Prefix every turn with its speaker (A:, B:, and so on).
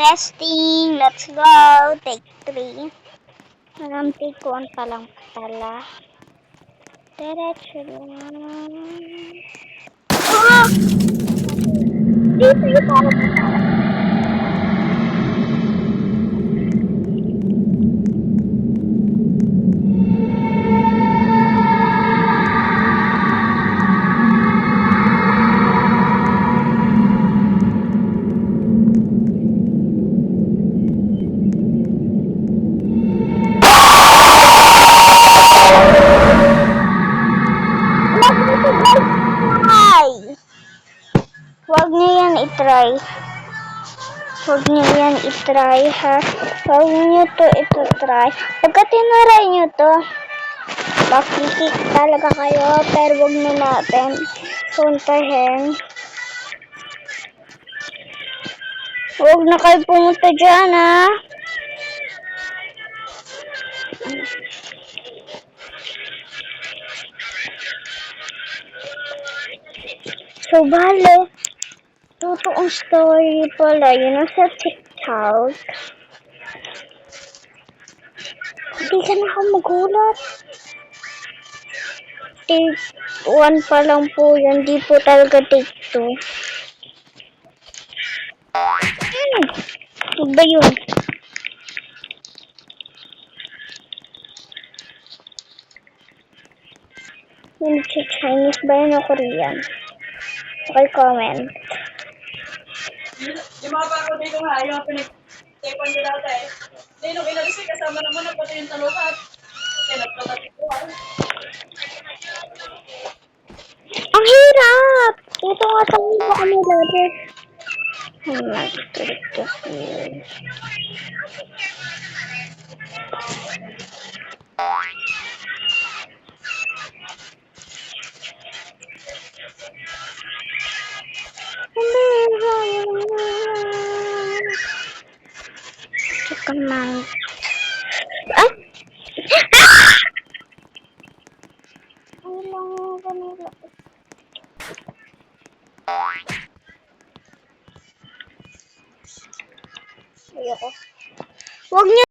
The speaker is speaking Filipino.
A: Testing. Let's go. Take 3. Parang take 1 pa lang pala. Diretso lang. Ah! Dito yung parang Huwag niyo yan i-try. Huwag niyo yan i-try, ha? Huwag niyo to ito-try. Pagka tinaray niyo to, makikik talaga kayo, pero huwag na natin puntahin. Huwag na kayo pumunta dyan, ha? So, bale, totoong story pala, yun ang sa TikTok. Hindi ka na ako magulat. Take 1 pa lang po yun, di po talaga take 2. Ano ba yun? Yun si Chinese ba yun o Korean? Okay, comment.
B: Yung mga bako dito nga, yung pinag-tapan nyo dati. Hindi, nung inalis ko, kasama naman ang pati yung talukat. Kaya nagpapatikuan.
A: Ang hirap! Ito nga sa mga kami dati. Come on. Ah! Ayoko. Huwag niyo